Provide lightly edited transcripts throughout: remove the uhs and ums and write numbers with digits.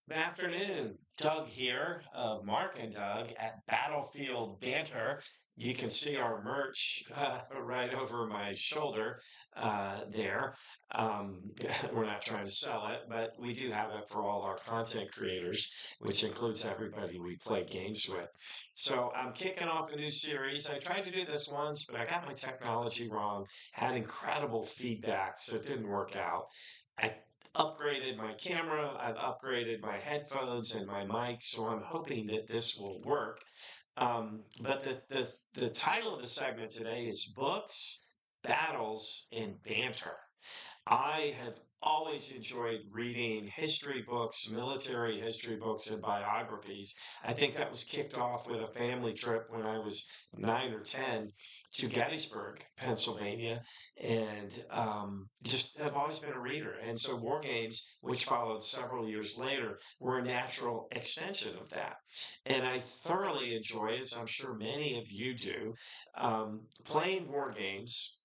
Good afternoon. Doug here, Mark and Doug at Battlefield Banter. You can see our merch right over my shoulder there. Um, we're not trying to sell it, but we do have it for all our content creators, which includes everybody we play games with. So I'm kicking off a new series. I tried to do this once, but I got my technology wrong, had incredible feedback, so it didn't work out. I upgraded my camera, I've upgraded my headphones and my mic, so I'm hoping that this will work. But the title of the segment today is Books, Battles, and Banter. I have always enjoyed reading history books, military history books, and biographies. I think that was kicked off with a family trip when I was 9 or 10 to Gettysburg, Pennsylvania, and just have always been a reader. And so war games, which followed several years later, were a natural extension of that. And I thoroughly enjoy, as I'm sure many of you do, playing war games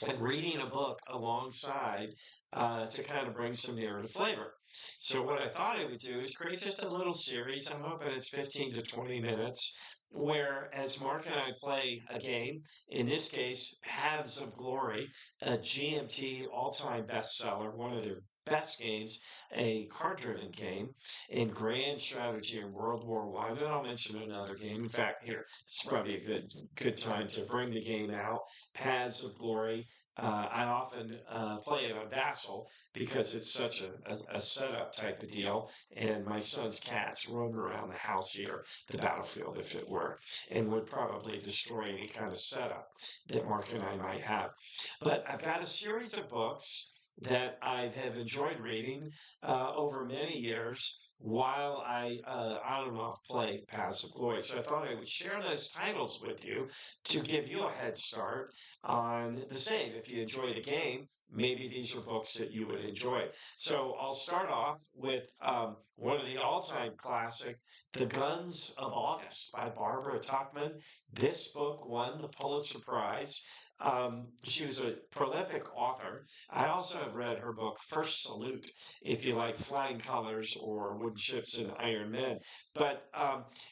and reading a book alongside to kind of bring some narrative flavor. So what I thought I would do is create just a little series. I'm hoping it's 15 to 20 minutes where as Mark and I play a game, in this case, Paths of Glory, a GMT all-time bestseller, one of their best games, a card-driven game in grand strategy in World War One. And I'll mention another game. In fact, here, it's probably a good time to bring the game out. Paths of Glory. I often play it on Vassal because it's such a setup type of deal. And my son's cats roam around the house here, the battlefield, if it were, and would probably destroy any kind of setup that Mark and I might have. But I've got a series of books that I have enjoyed reading over many years while I on and off play Paths of Glory. So I thought I would share those titles with you to give you a head start on the same. If you enjoy the game, maybe these are books that you would enjoy. So I'll start off with one of the all-time classic, The Guns of August by Barbara Tuchman. This book won the Pulitzer Prize. She was a prolific author. I also have read her book, First Salute, if you like flying colors or wooden ships and iron men. But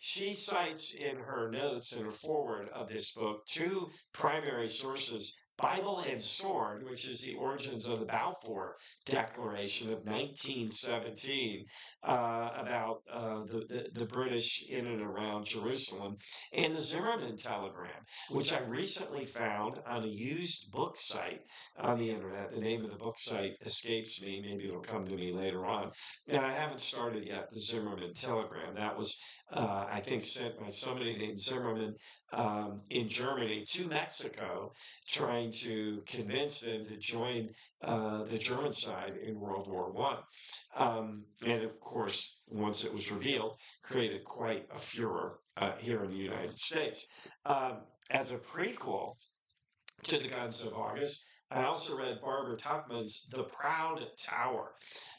she cites in her notes in her foreword of this book two primary sources. Bible and Sword, which is the origins of the Balfour Declaration of 1917 about the British in and around Jerusalem, and the Zimmerman Telegram, which I recently found on a used book site on the internet. The name of the book site escapes me. Maybe it'll come to me later on. And I haven't started yet the Zimmerman Telegram. That was, I think, sent by somebody named Zimmerman in Germany to Mexico, trying to convince them to join the German side in World War One. And of course, once it was revealed, created quite a furor here in the United States. As a prequel to The Guns of August, I also read Barbara Tuchman's The Proud Tower.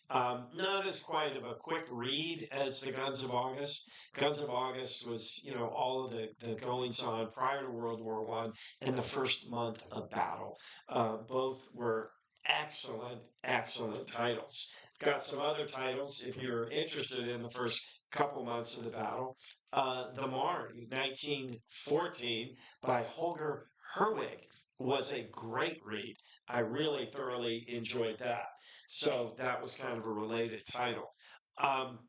Not as quite of a quick read as The Guns of August. Guns of August was, all of the goings on prior to World War One and the first month of battle. Both were excellent, excellent titles. Got some other titles if you're interested in the first couple months of the battle. The Marne, 1914, by Holger Herwig, was a great read. I really thoroughly enjoyed that. So that was kind of a related title. Um,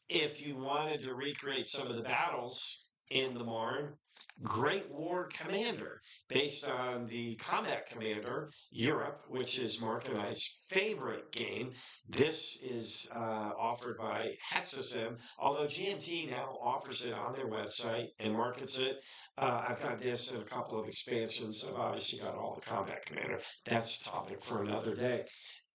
if you wanted to recreate some of the battles in the Marne, Great War Commander, based on the Combat Commander Europe, which is Mark and I's favorite game. This is offered by Hexasim, although GMT now offers it on their website and markets it. I've got this and a couple of expansions. I've obviously got all the Combat Commander. That's a topic for another day.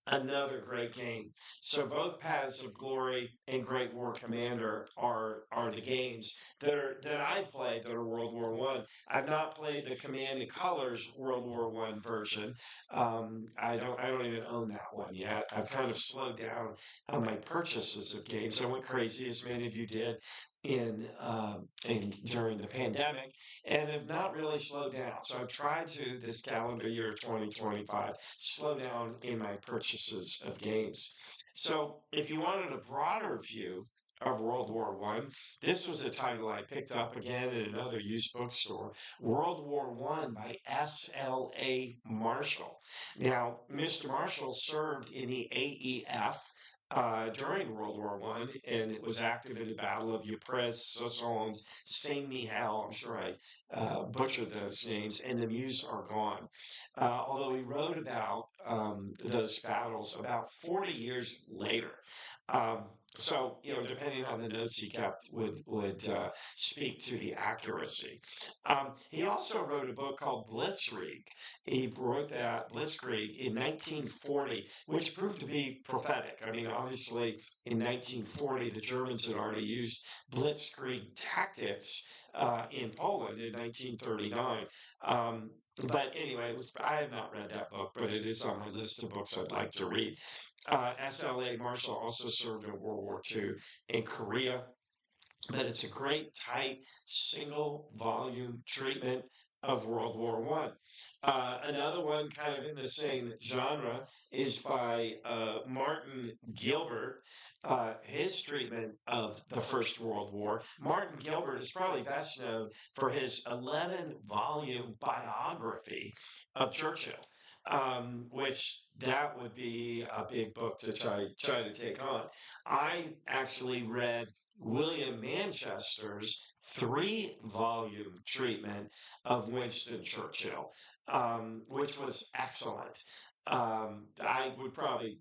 Another great game. So both Paths of Glory and Great War Commander are the games that I played that are World War One. I've not played the Command and Colors World War One version. I don't even own that one yet. I've kind of slowed down on my purchases of games. I went crazy, as many of you did, in during the pandemic, and have not really slowed down. So I've tried to this calendar year 2025 slow down in my purchases of games. So if you wanted a broader view of World War One, this was a title I picked up again in another used bookstore, World War One by S.L.A. Marshall. Now, Mr. Marshall served in the AEF during World War One, and it was active in the Battle of Ypres, Soissons, Saint Mihiel. I'm sure I butchered those names, and the Meuse Argonne. Although he wrote about those battles about 40 years later. Um, so, depending on the notes he kept, would speak to the accuracy. He also wrote a book called Blitzkrieg. He wrote that Blitzkrieg in 1940, which proved to be prophetic. I mean, obviously, in 1940, the Germans had already used Blitzkrieg tactics in Poland in 1939. Um, but anyway, I have not read that book, but it is on my list of books I'd like to read. S.L.A. Marshall also served in World War II in Korea, but it's a great, tight, single volume treatment of World War One. Another one, kind of in the same genre, is by Martin Gilbert. His treatment of the First World War. Martin Gilbert is probably best known for his 11-volume biography of Churchill. Which that would be a big book to try to take on. I actually read William Manchester's 3-volume treatment of Winston Churchill, which was excellent. I would probably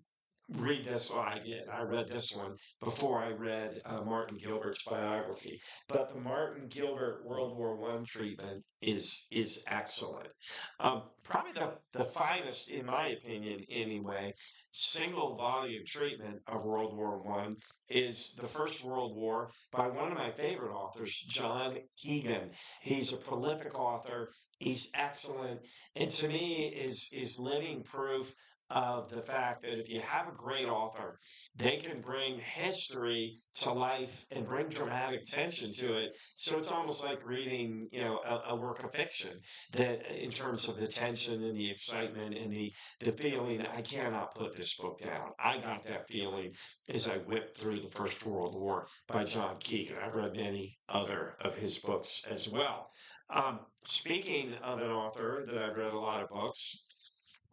read this one. I did. I read this one before I read Martin Gilbert's biography. But the Martin Gilbert World War One treatment is excellent. Probably the finest, in my opinion, anyway, single volume treatment of World War One is the First World War by one of my favorite authors, John Keegan. He's a prolific author. He's excellent, and to me is living proof of the fact that if you have a great author, they can bring history to life and bring dramatic tension to it. So it's almost like reading, a work of fiction that in terms of the tension and the excitement and the feeling, I cannot put this book down. I got that feeling as I whipped through the First World War by John Keegan. I've read many other of his books as well. Speaking of an author that I've read a lot of books,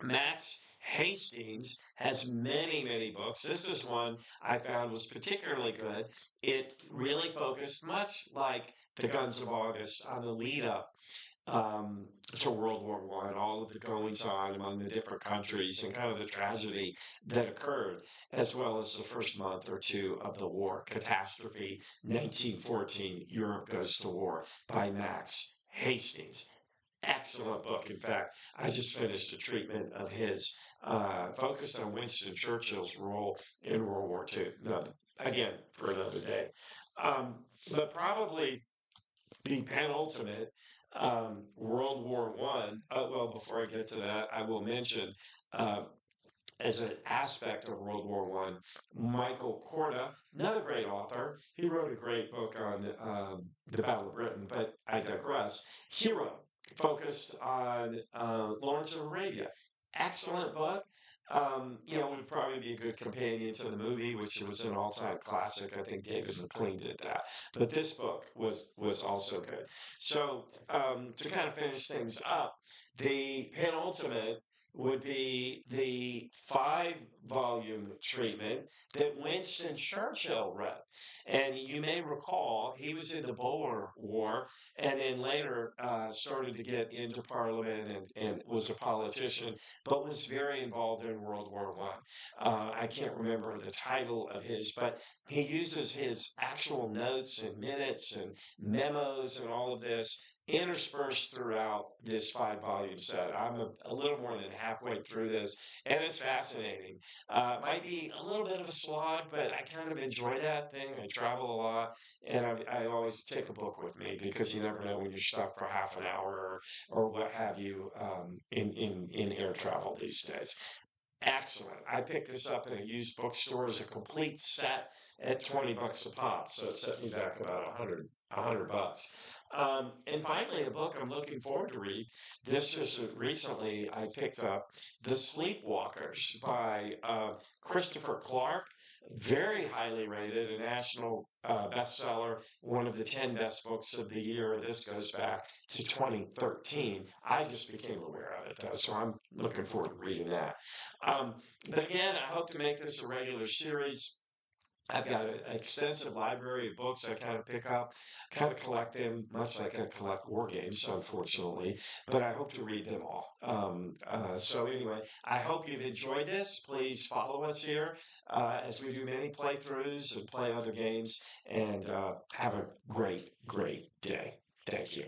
Max Hastings has many, many books. This is one I found was particularly good. It really focused, much like The Guns of August, on the lead up um, to World War One, all of the goings on among the different countries and kind of the tragedy that occurred, as well as the first month or two of the war. Catastrophe, 1914, Europe Goes to War by Max Hastings. Excellent book. In fact, I just finished a treatment of his focused on Winston Churchill's role in World War II. No, again, for another day. Um, but probably the penultimate World War One. Well, before I get to that, I will mention uh, as an aspect of World War One, Michael Korda, another great author. He wrote a great book on the Battle of Britain, but I digress. Hero, focused on Lawrence of Arabia. Excellent book. Would probably be a good companion to the movie, which was an all-time classic. I think David McLean did that. But this book was also good. So to kind of finish things up, the penultimate would be the 5-volume treatment that Winston Churchill wrote. And you may recall he was in the Boer War and then later started to get into Parliament and was a politician, but was very involved in World War One. I can't remember the title of his, but he uses his actual notes and minutes and memos and all of this interspersed throughout this 5-volume set. I'm a little more than halfway through this, and it's fascinating. Might be a little bit of a slog, but I kind of enjoy that thing. I travel a lot, and I always take a book with me because you never know when you're stuck for half an hour or what have you in air travel these days. Excellent. I picked this up in a used bookstore as a complete set at 20 bucks a pop, so it set me back about 100 bucks. And finally, a book I'm looking forward to read. This is recently I picked up The Sleepwalkers by Christopher Clark. very highly rated, a national bestseller, one of the 10 best books of the year. This goes back to 2013. I just became aware of it, though, so I'm looking forward to reading that. Um, but again, I hope to make this a regular series. I've got an extensive library of books I kind of pick up, kind of collect them, much like I collect war games, unfortunately, but I hope to read them all. So anyway, I hope you've enjoyed this. Please follow us here as we do many playthroughs and play other games, and have a great, great day. Thank you.